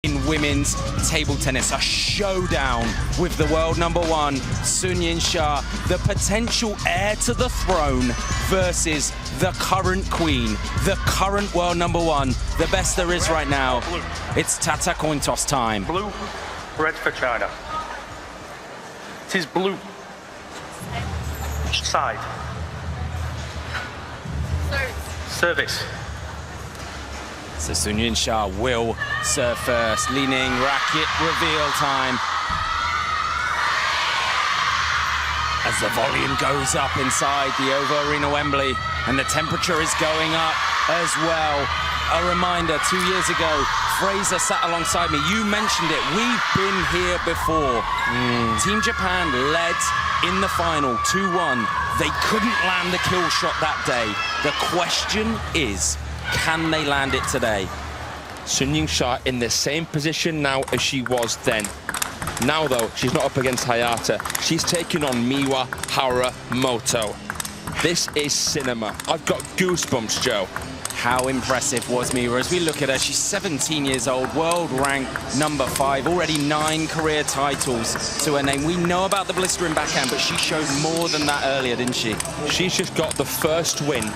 In women's table tennis, a showdown with the world #1, Yingsha, the potential heir to the throne, versus the current queen, the current world #1, the best there is right now. It's Tata coin toss time. Blue, red for China. It is blue. Side. Service. So Yingsha will serve first, leaning racket reveal time. As the volume goes up inside the OVO Arena Wembley, and the temperature is going up as well. A reminder, 2 years ago, Fraser sat alongside me. You mentioned it, we've been here before. Team Japan led in the final 2-1. They couldn't land the kill shot that day. The question is, can they land it today? Yingsha in the same position now as she was then. Now, though, she's not up against Hayata. She's taking on Miwa HARIMOTO. This is cinema. I've got goosebumps, Joe. How impressive was Miwa? As we look at her, she's 17 years old, world rank #5, already 9 career titles to her name. We know about the blistering backhand, but she showed more than that earlier, didn't she? She's just got the first win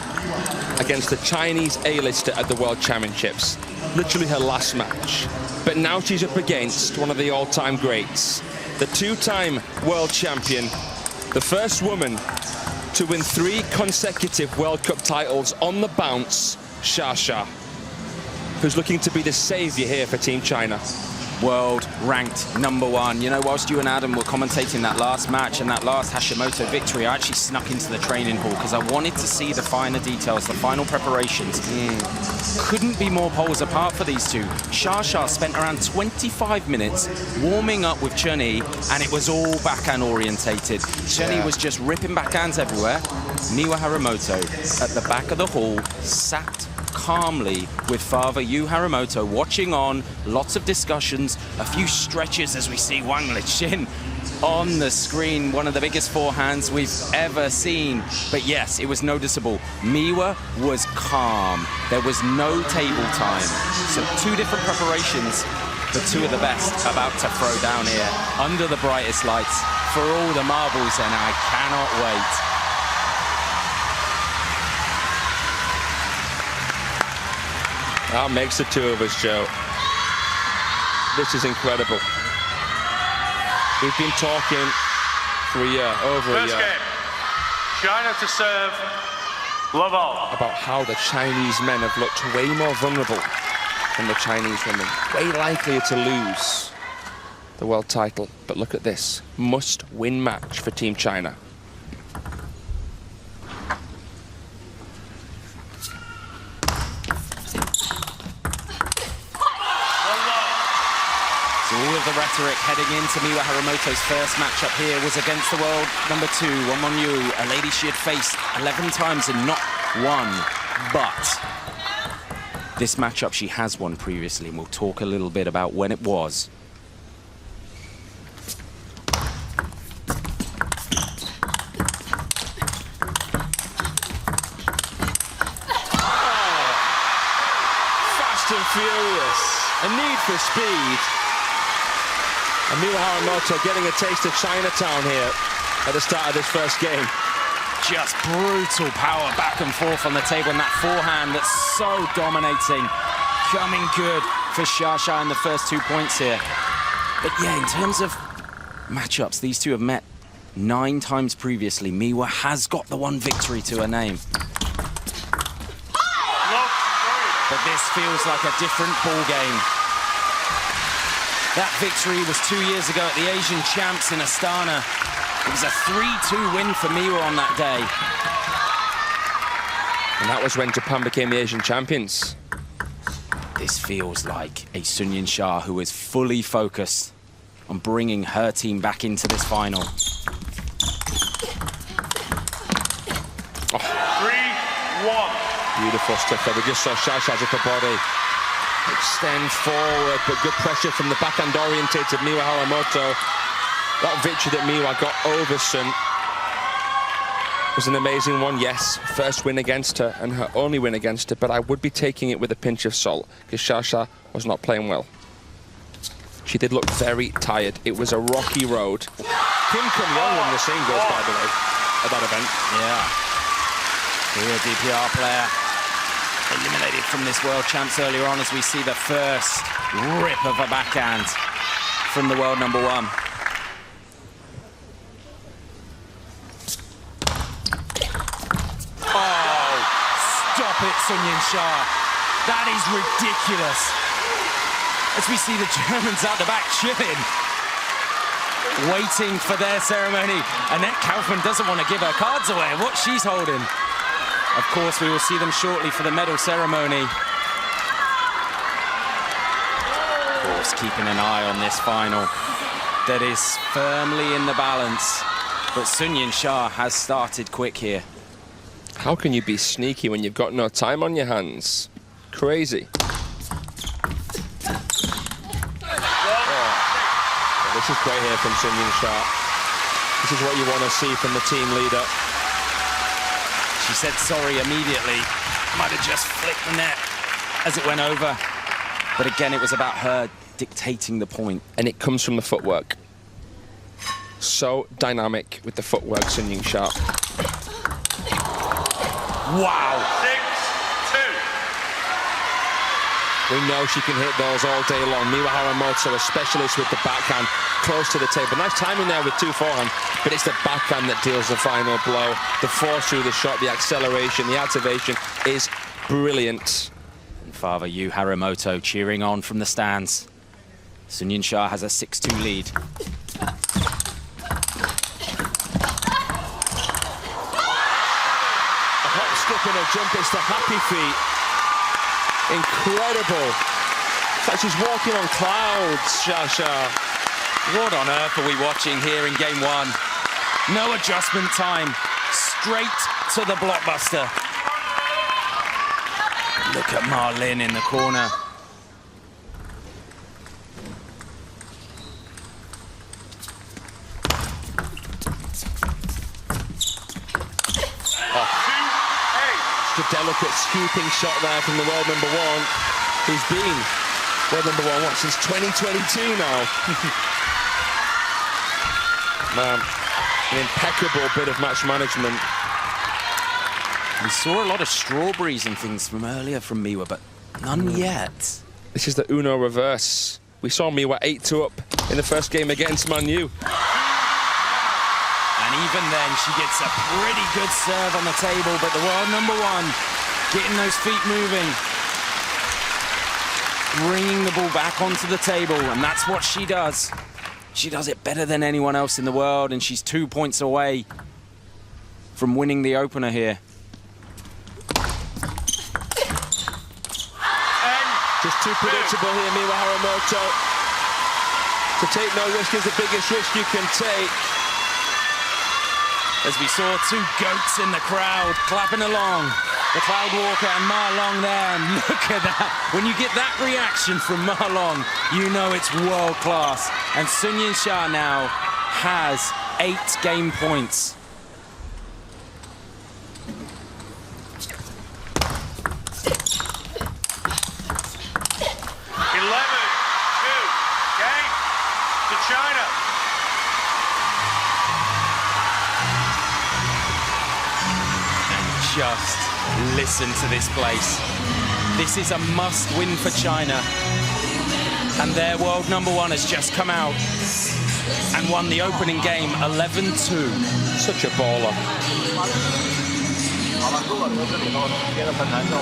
against the Chinese A-lister at the World Championships. Literally her last match. But now she's up against one of the all-time greats, the 2-time world champion, the first woman to win 3 consecutive World Cup titles on the bounce, Xia, who's looking to be the savior here for Team China. World ranked #1. You know, whilst you and Adam were commentating that last match and that last Hashimoto victory, I actually snuck into the training hall because I wanted to see the finer details, the final preparations. Couldn't be more poles apart for these two. Xia spent around 25 minutes warming up with Chun-Yi, and it was all backhand orientated. Chun-Yi was just ripping backhands everywhere. Miwa HARIMOTO at the back of the hall sat calmly with Father Yu HARIMOTO, watching on, lots of discussions, a few stretches as we see Wang Liqin on the screen, one of the biggest forehands we've ever seen. But yes, it was noticeable. Miwa was calm. There was no table time. So 2 different preparations for 2 of the best about to throw down here under the brightest lights for all the marbles, and I cannot wait. That makes the 2 of us, Joe. This is incredible. We've been talking for a year, over a year. First game, China to serve, love all. About how the Chinese men have looked way more vulnerable than the Chinese women. Way likelier to lose the world title. But look at this, must-win match for Team China. All of the rhetoric heading into Miwa HARIMOTO's first matchup here was against the world #2, Won Yu, a lady she had faced 11 times and not won. But this matchup she has won previously, and we'll talk a little bit about when it was. Fast and furious, a need for speed. And Miwa HARIMOTO getting a taste of Chinatown here at the start of this first game. Just brutal power back and forth on the table, and that forehand that's so dominating. Coming good for Xia in the first 2 points here. But yeah, in terms of matchups, these two have met 9 times previously. Miwa has got the 1 victory to her name. But this feels like a different ball game. That victory was 2 years ago at the Asian Champs in Astana. It was a 3-2 win for Miwa on that day. And that was when Japan became the Asian champions. This feels like a Yingsha who is fully focused on bringing her team back into this final. 3-1. Beautiful stuff there. We just saw Xia's upper body extend forward, but good pressure from the backhand-orientated Miwa HARIMOTO. That victory that Miwa got over Sun was an amazing one, yes. First win against her and her only win against her, but I would be taking it with a pinch of salt because Xia was not playing well. She did look very tired. It was a rocky road. Kim Kun-young won the singles, by the way, at that event. Yeah. Korea DPR player eliminated from this World Champs earlier on as we see the first rip of a backhand from the world number one. Oh, stop it, Yingsha. That is ridiculous. As we see the Germans out the back chilling, waiting for their ceremony. Annette Kaufmann doesn't want to give her cards away, what she's holding. Of course, we will see them shortly for the medal ceremony. Of course, keeping an eye on this final that is firmly in the balance. But Yingsha has started quick here. How can you be sneaky when you've got no time on your hands? Crazy. This is great here from Yingsha. This is what you want to see from the team leader. She said sorry immediately. Might have just flicked the net as it went over. But again, it was about her dictating the point. And it comes from the footwork. So dynamic with the footwork, Yingsha. Wow. 6-2. We know she can hit those all day long. Miwa HARIMOTO, a specialist with the backhand, close to the table. Nice timing there with two forehand, but it's the backhand that deals the final blow. The force through the shot, the acceleration, the activation is brilliant. And Father Yu HARIMOTO cheering on from the stands. Yingsha has a 6-2 lead. A hop, skip and a jump, it's the happy feet. Incredible. It's like she's walking on clouds, Shasha. What on earth are we watching here in game one? No adjustment time. Straight to the blockbuster. Look at Marlin in the corner. A delicate scooping shot there from the world number one, who's been world number one since 2022 now. Man, an impeccable bit of match management. We saw a lot of strawberries and things from earlier from Miwa, but none yet. This is the Uno reverse. We saw Miwa 8-2 up in the first game against Man U. And even then, she gets a pretty good serve on the table, but the world number one getting those feet moving, bringing the ball back onto the table, and that's what she does. She does it better than anyone else in the world, and she's 2 points away from winning the opener here. Just too predictable here, Miwa HARIMOTO. To take no risk is the biggest risk you can take. As we saw two goats in the crowd clapping along. The Cloud Walker and Ma Long there, and look at that. When you get that reaction from Ma Long, you know it's world class. And Yingsha now has 8 game points. China. And just listen to this place. This is a must-win for China. And their world number one has just come out and won the opening game 11-2. Such a baller. 好了，如果说这里头别的分难受，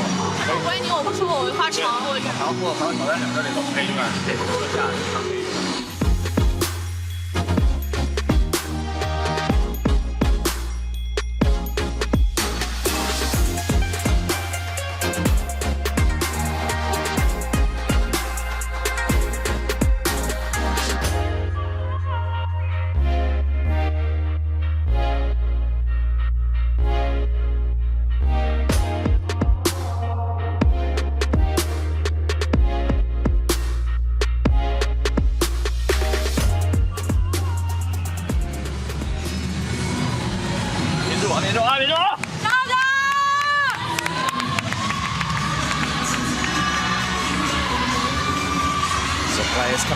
万一你我不舒服，我会发长，我会感。然后还有挑战这里头配一段这个下上配。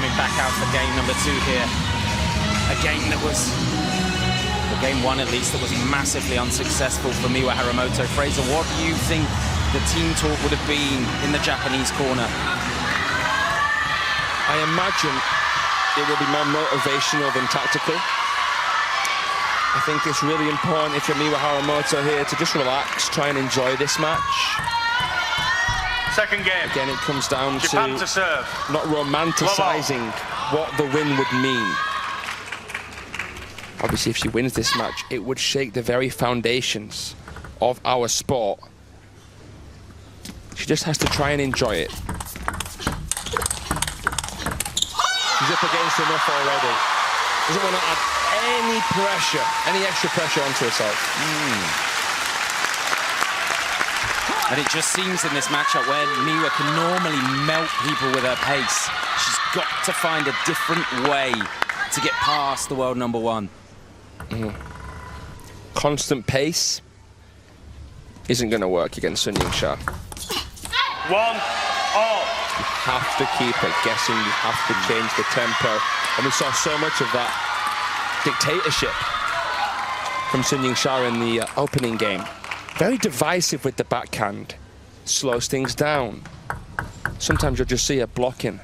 coming back out for game number 2 here. A game that was, well, game 1 at least, that was massively unsuccessful for Miwa Harimoto. Fraser, what do you think the team talk would have been in the Japanese corner? I imagine it will be more motivational than tactical. I think it's really important if you're Miwa Harimoto here to just relax, try and enjoy this match. Second game. Again, it comes down Japan to serve. Not romanticizing what the win would mean. Obviously, if she wins this match, it would shake the very foundations of our sport. She just has to try and enjoy it. She's up against enough already. Doesn't want to add any pressure, any extra pressure onto herself. And it just seems in this matchup where Miwa can normally melt people with her pace, she's got to find a different way to get past the world number 1. Constant pace isn't going to work against Sun Yingsha. 1 all. You have to keep her guessing, you have to change the tempo. And we saw so much of that dictatorship from Sun Yingsha in the opening game. Very divisive with the backhand, slows things down. Sometimes you'll just see her blocking,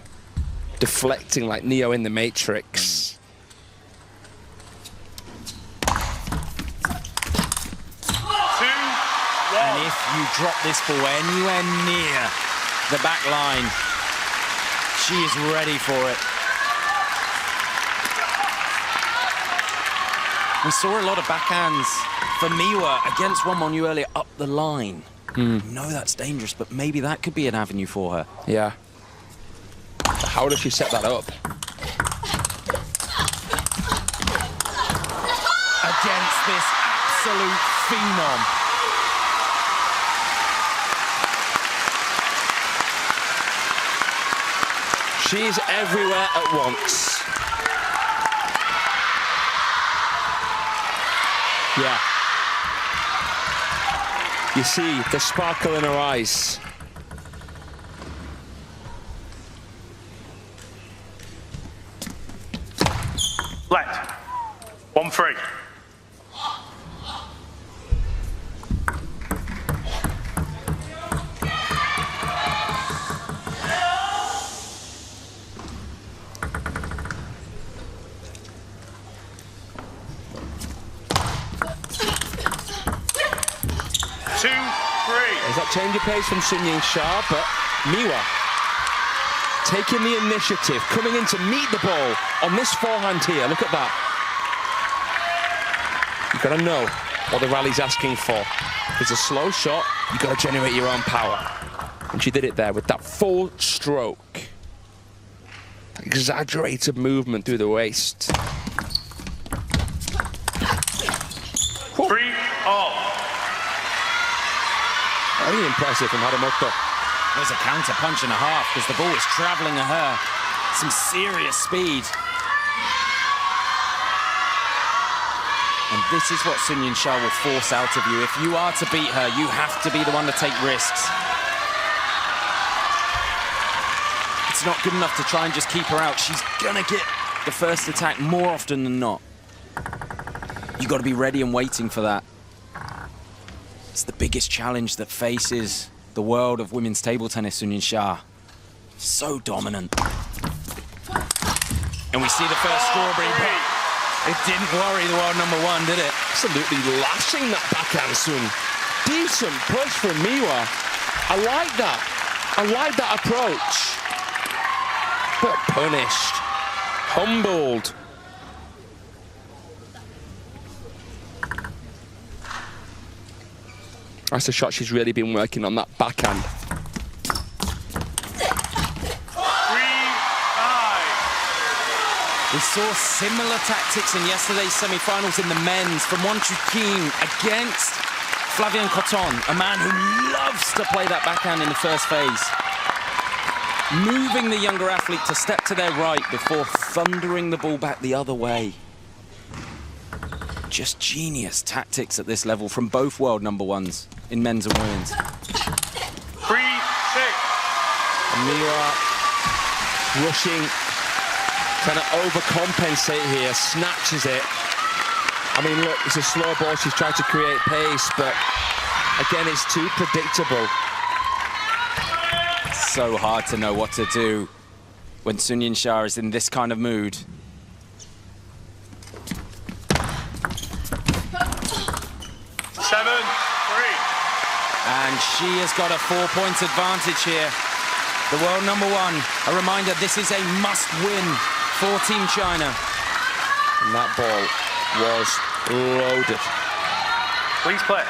deflecting like Neo in the Matrix. And if you drop this ball anywhere near the back line, she is ready for it. We saw a lot of backhands for Miwa against Wonmonyu earlier up the line. No, that's dangerous, but maybe that could be an avenue for her. Yeah. How does she set that up? Against this absolute phenom. She's everywhere at once. Yeah. You see the sparkle in her eyes. Left. 1-3. There's that change of pace from Sun Yingsha, but Miwa taking the initiative, coming in to meet the ball on this forehand here. Look at that. You've got to know what the rally's asking for. If it's a slow shot, you've got to generate your own power. And she did it there with that full stroke. That exaggerated movement through the waist. 3 all. Very impressive from Harimoto. There's a counter punch and a half because the ball is traveling at her. Some serious speed. And this is what Sun Yingsha will force out of you. If you are to beat her, you have to be the one to take risks. It's not good enough to try and just keep her out. She's gonna get the first attack more often than not. You got to be ready and waiting for that. It's the biggest challenge that faces the world of women's table tennis, Sun Yingsha. So dominant. And we see the first strawberry, but it didn't worry the world number 1, did it? Absolutely lashing that backhand, Sun. Decent push from Miwa. I like that. I like that approach. But punished. Humbled. That's a shot she's really been working on, that backhand. 3-5. We saw similar tactics in yesterday's semi-finals in the men's from Won Chu Kim against Flavien Coton, a man who loves to play that backhand in the first phase. Moving the younger athlete to step to their right before thundering the ball back the other way. Just genius tactics at this level from both world number 1s in men's and women's. 3-6. Miwa rushing Trying to overcompensate here, snatches it. I mean, look, it's a slow ball. She's trying to create pace, but again, it's too predictable. So hard to know what to do when Sun Yingsha is in this kind of mood. 7-3. And she has got a 4-point advantage here. The world number one. A reminder, this is a must-win for Team China. And that ball was loaded. Please play.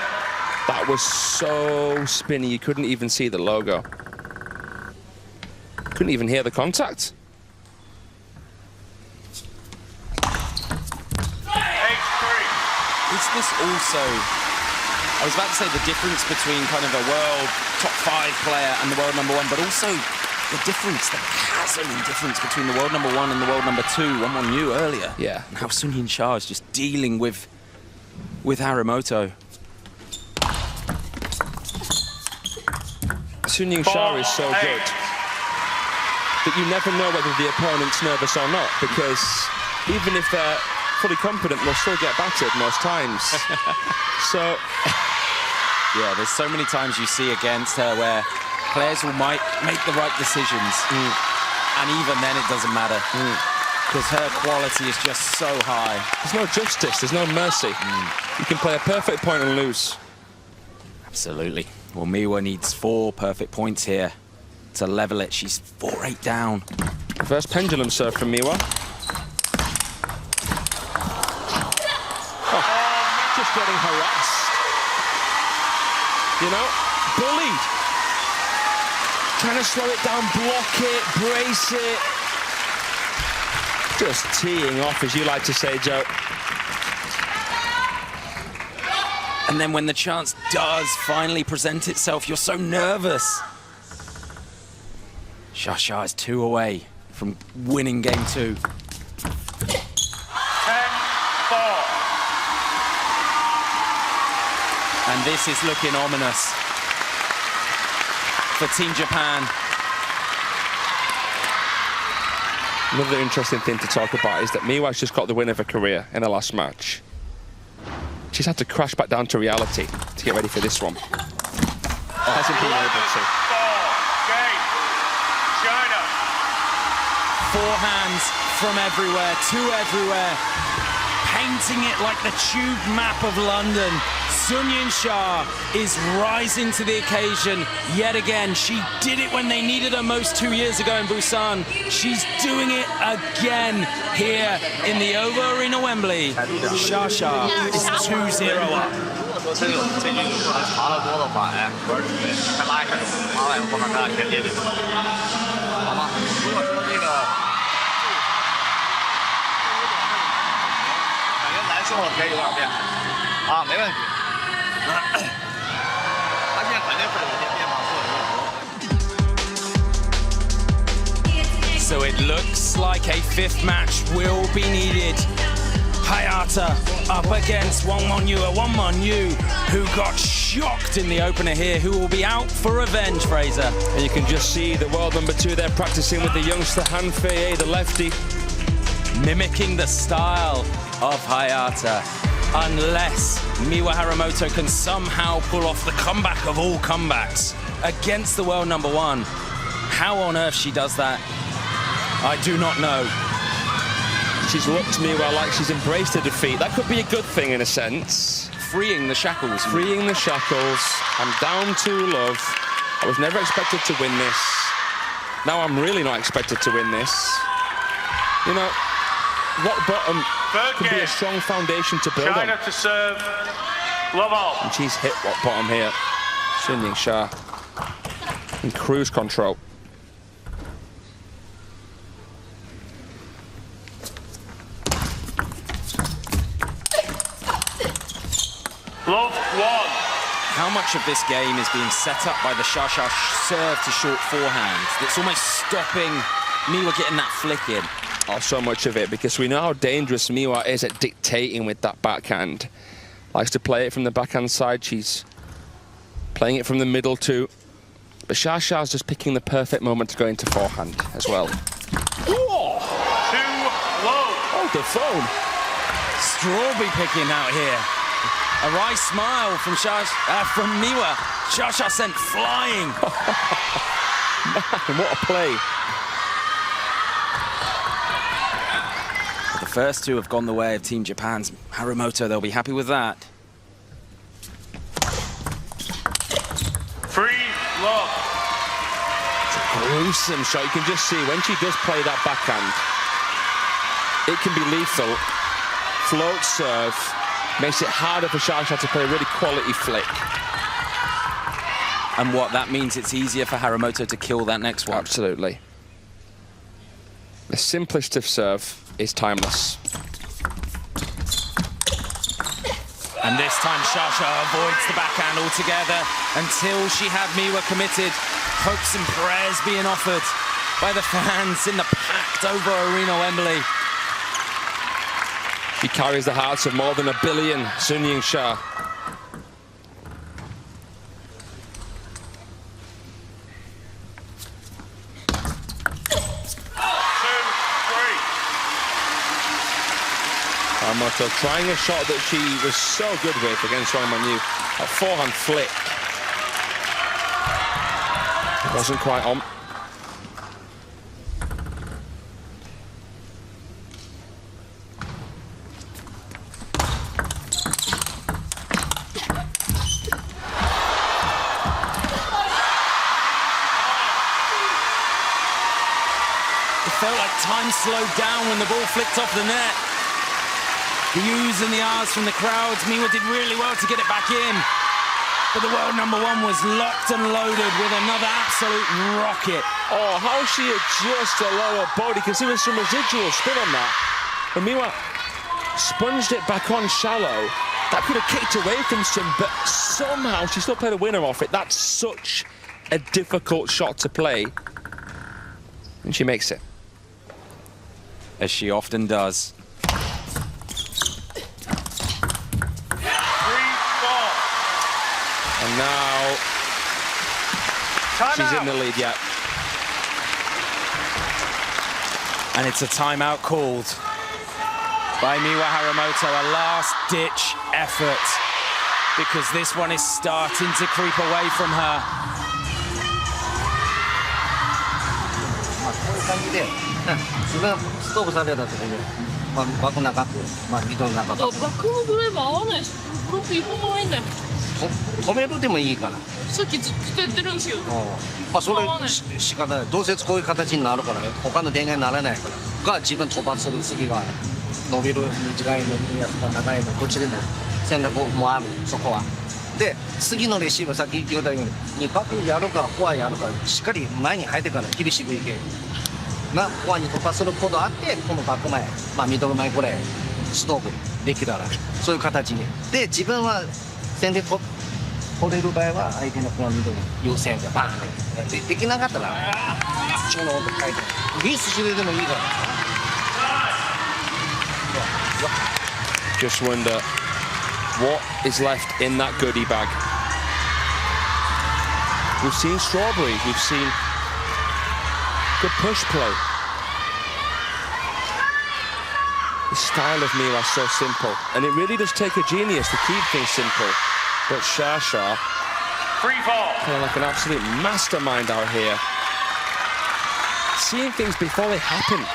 That was so spinny, you couldn't even see the logo. Couldn't even hear the contact. 8-3. Is this also, I was about to say the difference between kind of a world top 5 player and the world number one, but also the difference, the chasm in difference between the world number one and the world number two. One on you earlier. Yeah. Now Sun Yingsha is just dealing with HARIMOTO. Sun Yingsha is so good that you never know whether the opponent's nervous or not, because even if they're fully confident, they'll still get battered most times. So, yeah, there's so many times you see against her where players might make the right decisions, and even then it doesn't matter, because her quality is just so high. There's no justice, there's no mercy. You can play a perfect point and lose. Absolutely. Well, Miwa needs 4 perfect points here to level it. She's 4-8 down. First pendulum serve from Miwa. Oh, just getting harassed. You know, bullied. Trying to slow it down, block it, brace it. Just teeing off, as you like to say, Joe. And then when the chance does finally present itself, you're so nervous. Shasha is 2 away from winning game 2. 10-4. And this is looking ominous for Team Japan. Another interesting thing to talk about is that Miwa's just got the win of her career in her last match. She's had to crash back down to reality to get ready for this one. Hasn't been able to. Game. China. 4 hands from everywhere, 2 everywhere. Painting it like the tube map of London. Sun Yingsha is rising to the occasion yet again. She did it when they needed her most 2 years ago in Busan. She's doing it again here in the OVO Arena Wembley. Shasha is 2-0 up. 如果说真有这运动员长得多的话，哎，再拉一下就麻烦不能干，先列列，好吗？如果说这个感觉难受了，可以有点变啊，没问题。他现在肯定会有一些变化，或者是。 So it looks like a 5th match will be needed. Hayata up against Wang Monyu, who got shocked in the opener here, who will be out for revenge, Fraser. And you can just see the world number 2 there practicing with the youngster Han Fei, the lefty. Mimicking the style of Hayata. Unless Miwa HARIMOTO can somehow pull off the comeback of all comebacks against the world number 1. How on earth she does that, I do not know. She's looked to Miwa like she's embraced the defeat. That could be a good thing in a sense. Freeing the shackles. Freeing the shackles. I'm down to love. I was never expected to win this. Now I'm really not expected to win this. You know, rock bottom could be a strong foundation to build China on. to serve. Love all. And she's hit rock bottom here. Sun Yingsha in cruise control. Love 1. How much of this game is being set up by the Shasha serve to short forehand that's almost stopping Miwa getting that flick in? Oh, so much of it, because we know how dangerous Miwa is at dictating with that backhand. Likes to play it from the backhand side. She's playing it from the middle too. But Shasha's just picking the perfect moment to go into forehand as well. 2-4. Oh, the phone. Strawberry picking out here. A wry smile from from Miwa. Shasha sent flying. Man, what a play. The first two have gone the way of Team Japan's Harimoto. They'll be happy with that. Free love. Gruesome shot. You can just see when she does play that backhand, it can be lethal. Float serve makes it harder for Shasha to play a really quality flick. And what that means, it's easier for Harimoto to kill that next one. Absolutely. The simplest of serve is timeless. And this time Shasha avoids the backhand altogether until she had Miwa committed. Hopes and prayers being offered by the fans in the packed over arena Wembley. She carries the hearts of more than 1 billion, Yingsha. Harimoto trying a shot that she was so good with against Wang Manu. A forehand flick. It wasn't quite on. It felt like time slowed down when the ball flicked off the net. The oohs and the ahs from the crowds. Miwa did really well to get it back in. But the world number one was locked and loaded with another absolute rocket. Oh, how she adjusts the lower body, because there was some residual spin on that. But Miwa sponged it back on shallow. That could have kicked away from some, but somehow she still played a winner off it. That's such a difficult shot to play. And she makes it. As she often does. And now she's in the lead yet. And it's a timeout called by Miwa Harimoto, a last-ditch effort, because this one is starting to creep away from her. こういう感じで、自分ストーブされた時に、枠長く、水の中と。バックのドライバー合わないし、これ一本もないんだよ。止めるでもいいから。さっきずっとやってるんですよ。それ仕方ない。どうせこういう形になるからね、他の電源にならないから。が自分飛ばする次が伸びる短いのやつか長いのどっちでも戦略もあるそこは。で次のレシーブさっき言ったように2パックやるかフォアやるかしっかり前に入ってから厳しくいけなフォアに突破することあってこのバック前ミドル前ぐらいストーブできたらそういう形にで自分は先手取れる場合は相手のこのミドル優先でバーンできなかったらちょうど書いてリースしてでもいいから。Just wonder what is left in that goodie bag. We've seen strawberries, we've seen good push play. The style of Miwa is so simple, and it really does take a genius to keep things simple. But Shasha, Free fall. playing like an absolute mastermind out here. Seeing things before they happen.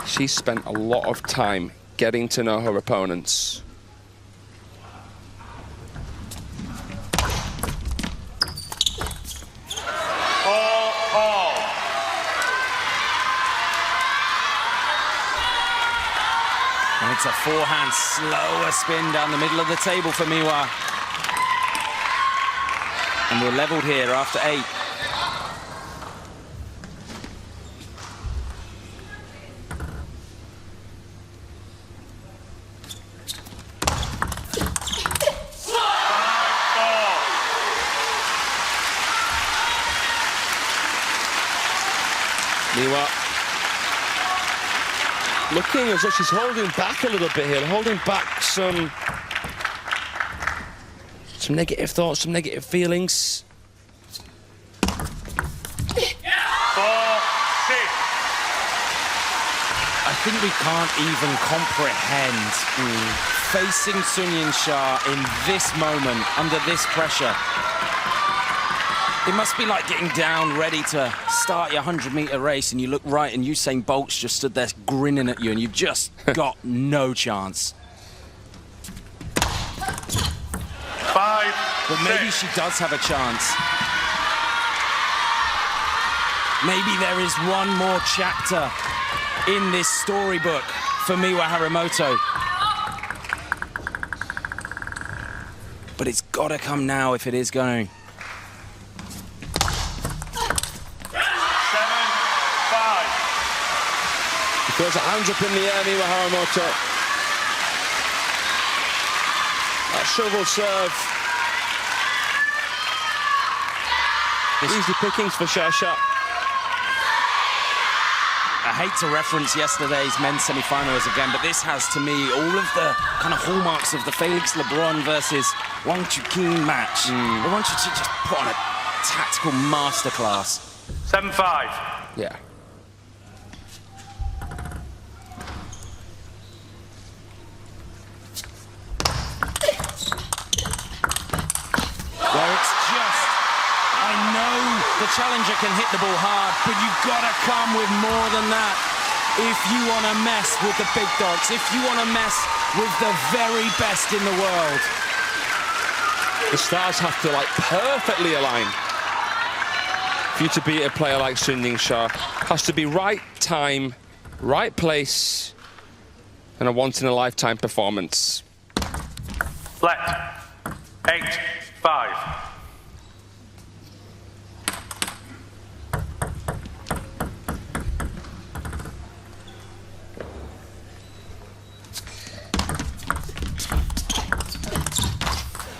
She's spent a lot of time getting to know her opponents. And it's a forehand slower spin down the middle of the table for Miwa. And we're leveled here after 8. Miwa looking as though she's holding back a little bit here, holding back some negative thoughts, some negative feelings. 4-6. think we can't even comprehend facing Sun Yingsha in this moment, under this pressure. It must be like getting down, ready to start your 100-meter race, and you look right, and Usain Bolt's just stood there grinning at you, and you've just got no chance. 5, But maybe 6. she does have a chance. Maybe there is one more chapter in this storybook for Miwa Harimoto. But it's got to come now if it is going. 7, 5. He throws her hands up in the air, Miwa Harimoto. That shovel serve. Easy pickings for Shasha. I hate to reference yesterday's men's semi-finals again, but this has, to me, all of the kind of hallmarks of the Felix Lebrun versus Wang Chuqin match. The Wang Chuqin just put on a tactical masterclass. 7, 5. Yeah. Where it's just, I know the challenger can hit the ball hard, but you've got to come with more than that if you want to mess with the big dogs, if you want to mess with the very best in the world. The stars have to, like, perfectly align. For you to beat a player like Sun Yingsha, has to be right time, right place, and a once-in-a-lifetime performance. Left. 8, 5.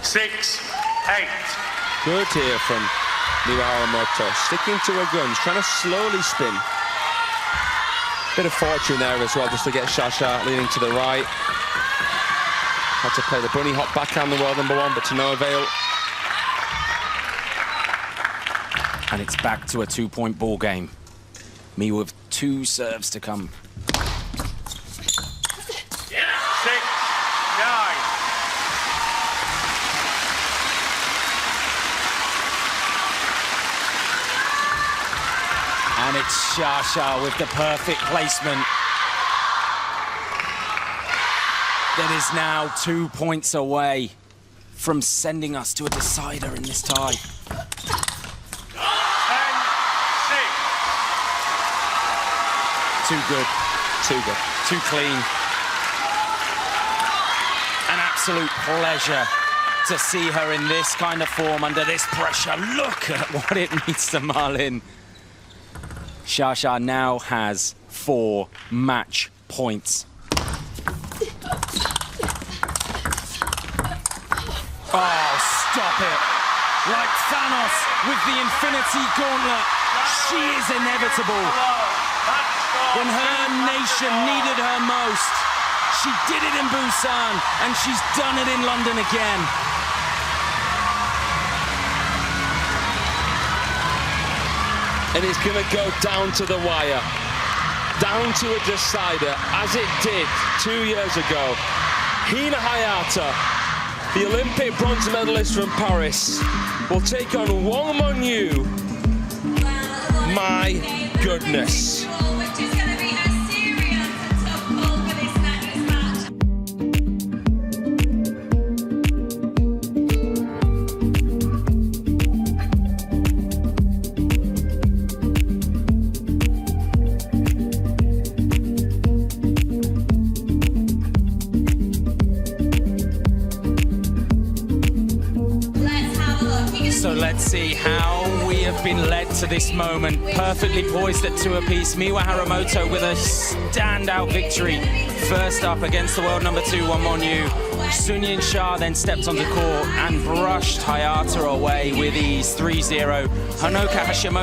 Six, 8. Good here from Miwa Harimoto, sticking to her guns, trying to slowly spin. Bit of fortune there as well, just to get Shasha leaning to the right. Had to play the bunny hop backhand, the world #1, but to no avail. And it's back to a 2-point ball game. Me with 2 serves to come. 6, 9. And it's Shasha with the perfect placement. That is now 2 points away from sending us to a decider in this tie. 10, 6. Too good, Too good. too clean. An absolute pleasure to see her in this kind of form under this pressure. Look at what it means to Marlin. Shasha now has 4 match points. Oh, stop it. Like Thanos with the Infinity Gauntlet, she is inevitable. When her nation needed her most, she did it in Busan, and she's done it in London again. And it's going to go down to the wire, down to a decider, as it did 2 years ago. Hina Hayata, the Olympic bronze medalist from Paris, will take on Wang Monyu. My goodness. So let's see how we have been led to this moment. Perfectly poised at 2 apiece. Miwa Harimoto with a standout victory. First up against the world #2, Wang Monyu. Sun Yingsha then stepped onto court and brushed Hayata away with ease, 3-0. Honoka Hashimoto